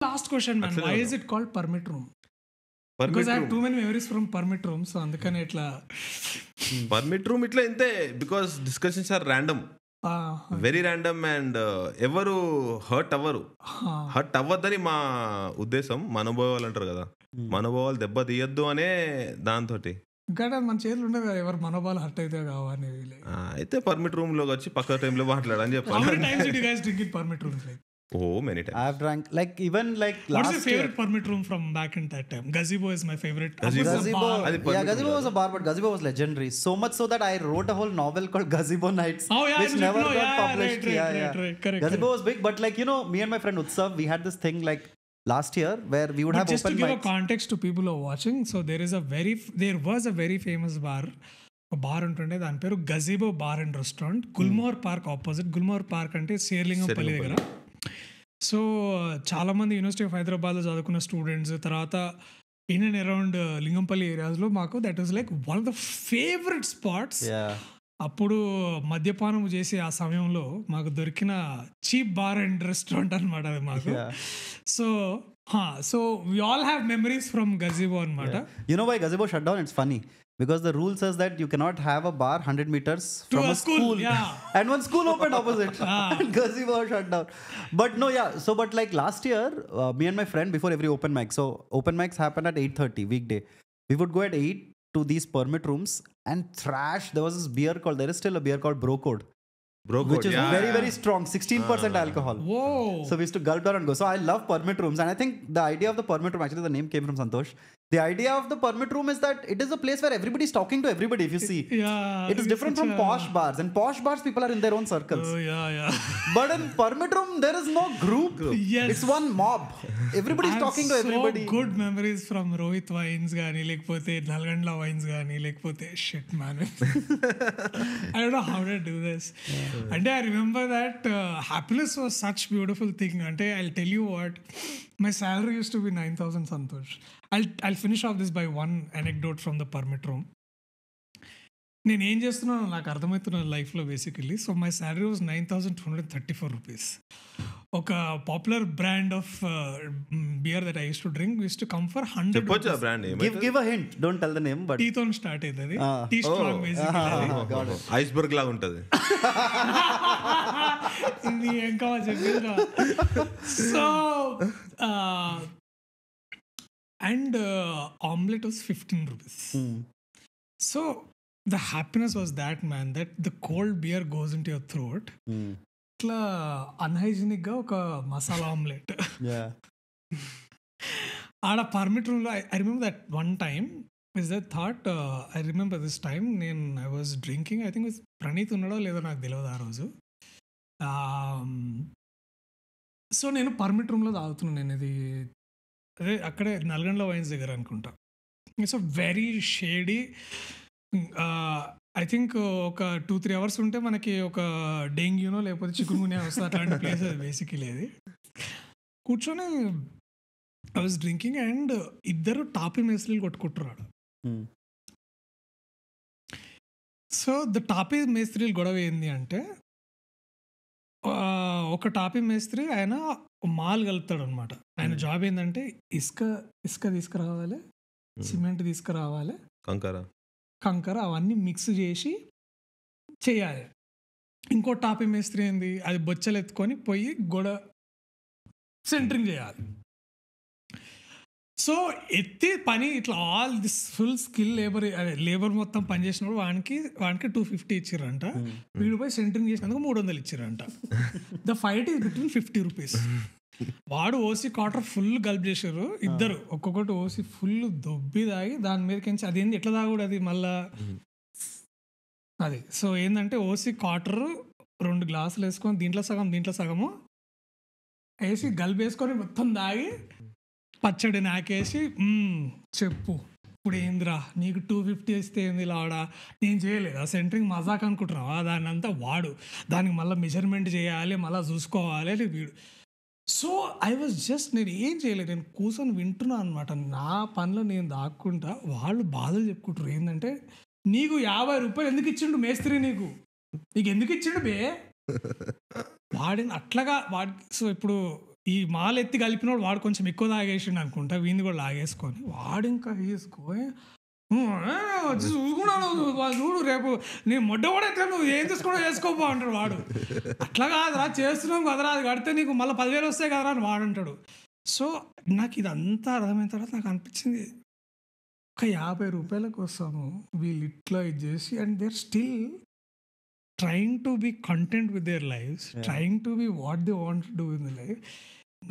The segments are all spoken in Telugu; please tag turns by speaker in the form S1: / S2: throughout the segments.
S1: Last question man, why is it called permit room? Because I have too many memories from permit room, so అందుకని ఇట్లా
S2: పర్మిట్ రూమ్ ఇట్లా ఇంతే. Because discussions are random, very random, and ఎవరు హర్ట్ అవ్వద్దని మా ఉద్దేశం. మనోభావాలు అంటారు కదా, మనోభావాలు దెబ్బ తీయద్దు అనే దాంతో.
S1: ఇంకా మన చేతులు ఉండదు కదా, ఎవరు మనోభావాలు హర్ట్ అయితే కావాలి.
S2: అయితే పర్మిట్ రూమ్ లోకి వచ్చి పక్క టైంలో మాట్లాడని చెప్పాలి.
S1: Permit room
S2: Oh, many times.
S3: I've drank like even like last
S1: What's your favorite permit room from back in that time? Gazebo is my favorite.
S3: Gazebo was a bar, but Gazebo was legendary. So much so that I wrote a whole novel called Gazebo Nights, which never got published.
S1: Correct.
S3: Gazebo was big, but like, you know, me and my friend Utsav, we had this thing like last year where we would have open mics.
S1: Just to give a context to people who are watching, so there was a very famous bar. Bar ఉంటుండే, దాని పేరు గజీబో bar and restaurant, gulmohar park opposite. Gulmohar park అంటే శేర్లింగంపల్లి దగ్గర. సో చాలామంది యూనివర్సిటీ ఆఫ్ హైదరాబాద్లో చదువుకున్న స్టూడెంట్స్, తర్వాత ఇన్ అండ్ అరౌండ్ లింగంపల్లి ఏరియాస్లో మాకు that was like one of the favourite spots. అప్పుడు మద్యపానం చేసే ఆ సమయంలో మాకు దొరికిన చీప్ బార్ అండ్ రెస్టారెంట్ అనమాట అది మాకు. So we all have memories from Gazebo అనమాట.
S3: You know why Gazebo shut down? It's funny. Because the rule says that you cannot have a bar 100 meters from a school. And one school opened opposite. And Gazebo shut down. But no, but like last year, me and my friend, before every open mic, so open mics happen at 8:30 weekday. We would go at 8 to these permit rooms and thrash. There was this beer there is still a beer called Bro Code. Which is very, very strong, 16% alcohol.
S1: Whoa.
S3: So we used to gulp down and go. So I love permit rooms. And I think the idea of the permit room, actually the name came from Santosh. The idea of the permit room is that it is a place where everybody is talking to everybody, if you see. It is different from posh bars. And posh bars, people are in their own circles. But in permit room, there is no group.
S1: Yes.
S3: It's one mob. Everybody is talking to everybody.
S1: So good memories from Rohit Wines gaani, lekapothe Nalgandla Wines gaani, lekapothe shit man. I don't know how to do this. And I remember that happiness was such beautiful thing. And I'll tell you what, my salary used to be 9,000 Santosh. I'll finish off this by one anecdote from the permit room. నేను ఏం చేస్తున్నాను నాకు అర్థమవుతున్న లైఫ్లో basically. So my salary was 9,234 rupees. ఒక popular brand of beer that I used to drink used to come for 100.
S3: Give a hint. Don't tell the name, but
S1: T తో స్టార్ట్ అవుతుంది. T strong basically.
S2: ఐస్బర్గ్ లాగా ఉంటుంది.
S1: ఇది ఏం కావాలి చెప్పేదా. So and omelette was 15 rupees. So the happiness was that, man, that the cold beer goes into your throat. Itla unhygienic ga oka masala omelette. Ada permit room lo I remember that one time is that thought I remember this time I was drinking, I think it was Pranith unnado ledo నాకు తెలియదు ఆ రోజు. సో నేను పర్మిట్ రూమ్లో తాగుతున్నాను. నేను ఇది అదే అక్కడే నల్గండ్ల వైన్స్ దగ్గర అనుకుంటా. It's very shady. I think ఒక 2-3 hours ఉంటే మనకి ఒక డెంగ్యూనో లేకపోతే చికున్గున్యా వస్తుంది, అట్లాంటి ప్లేస్ అది బేసికలీ. అది కూర్చొని ఐ వాజ్ డ్రింకింగ్ అండ్ ఇద్దరు టాపీ మేస్త్రీలు కొట్టుకుంటున్నాడు. సో ద టాపీ మేస్త్రీలు గొడవ ఏంది అంటే, ఒక టాపీ మేస్త్రి ఆయన మాల్ కలుపుతాడు అనమాట. ఆయన జాబ్ ఏంటంటే ఇసుక తీసుకురావాలి, సిమెంట్ తీసుకురావాలి, కంకర అవన్నీ మిక్స్ చేసి చేయాలి. ఇంకో టాపీ మేస్త్రి ఏంది, అది బొచ్చలు ఎత్తుకొని పోయి సెంటరింగ్ చేయాలి. సో ఎత్తి పని ఇట్లా all this full skill labour మొత్తం పని చేసినప్పుడు వానికి 250 ఇచ్చిరంట. వీడు పోయి సెంటరింగ్ చేసినందుకు 300 ఇచ్చిరంట. The fight is between 50 rupees. వాడు ఓసీ క్వార్టర్ ఫుల్ గల్ప్ చేశారు ఇద్దరు, ఒక్కొక్కటి ఓసీ ఫుల్ దొబ్బి తాగి దాని మీదకించి అదేంది ఎట్లా తాగుడు అది మళ్ళా అది. సో ఏంటంటే ఓసీ క్వార్టర్ 2 గ్లాసులు వేసుకొని దీంట్లో సగము వేసి గల్ప్ వేసుకొని మొత్తం తాగి పచ్చడి నాకేసి చెప్పు ఇప్పుడు ఏందిరా నీకు 250 ఇస్తే ఏంది లాడా, నేను చేయలేదు ఆ సెంటరింగ్ మజాక్ అనుకుంటున్నావా, దాన్ని అంతా వాడు దానికి మళ్ళీ మెజర్మెంట్ చేయాలి, మళ్ళీ చూసుకోవాలి వీడు. సో ఐ వాజ్ జస్ట్ నేను ఏం చేయలేదు, నేను కూర్చొని వింటున్నాను అనమాట. నా పనిలో నేను దాక్కుంటా, వాళ్ళు బాధలు చెప్పుకుంటారు. ఏంటంటే నీకు 50 రూపాయలు ఎందుకు ఇచ్చిండు మేస్త్రి, నీకు ఎందుకు ఇచ్చిండు బే వాడిని అట్లాగా వాడి. సో ఇప్పుడు ఈ మాల ఎత్తి కలిపినోడు వాడు కొంచెం ఎక్కువ తాగేసిండు అనుకుంటా, వీడిని కూడా లాగేసుకొని వాడు ఇంకా వేసుకొని చూసుకున్నాను చూడు రేపు నీ మొడ్డ కూడా ఎట్లా నువ్వు ఏం చేసుకున్నా చేసుకోపో అంటాడు వాడు. అట్లా కాదురా చేస్తున్నాం కదరా, అది కడితే నీకు మళ్ళీ 10,000 వస్తాయి కదరా అని వాడు అంటాడు. సో నాకు ఇదంతా అర్థమైన తర్వాత నాకు అనిపించింది ఒక 50 రూపాయల కోసము వీళ్ళు ఇట్లా ఇది చేసి and they're still trying to be content with their lives, trying to be what they want to do in the life.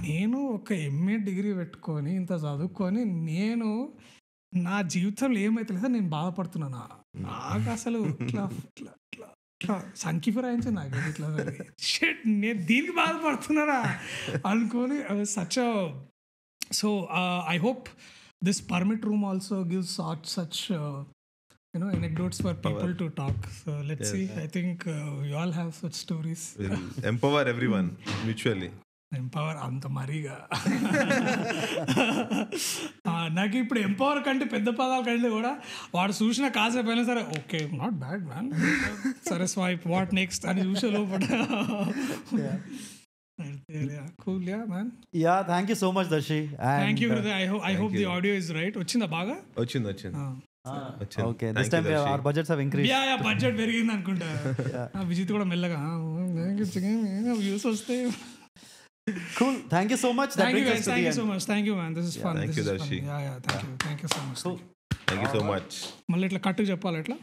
S1: నేను ఒక MA డిగ్రీ పెట్టుకొని ఇంత చదువుకొని నేను నా జీవితంలో ఏమైతే లేదా నేను బాధపడుతున్నాను. నాకు అసలు ఇట్లా ఇట్లా ఇట్లా ఇట్లా సంఖ్య ఫిరాయించింది నాకు ఇట్లా షెట్ నేను దీనికి బాధపడుతున్నానా అనుకొని such. So I hope this permit room also gives such anecdotes for people to talk. So let's see. I think we all have such stories.
S2: We'll empower everyone mutually.
S1: Empower అంత మరీగా నాకు ఇప్పుడు ఎంపవర్ కంటే పెద్ద పదాల కంటే కూడా వాడు చూసిన కాసేపు అయినా సరే ఓకే నాట్ బ్యాడ్ మ్యాన్, సరే స్వైప్ వాట్ నెక్స్ట్ అని చూసే లోపల cool. Yeah man,
S3: yeah thank you so much Darshi.
S1: Thank you brother. I hope the audio is right. వచ్చిందా బాగా?
S2: వచ్చింది.
S3: Okay, this time our budgets have increased.
S1: Yeah, budget పెరిగింది అనుకుంటా. విజిత్ కూడా మెల్లగా వ్యూస్ వస్తే.
S3: Cool, thank you so much.
S1: Thank you guys, thank you so much. Thank you man, this is fun.
S2: Thank you Darshi.
S1: Yeah, thank you so much.
S2: Thank you so much.
S1: మళ్ళీ ఇట్లా కట్టు చెప్పాలి ఎట్లా?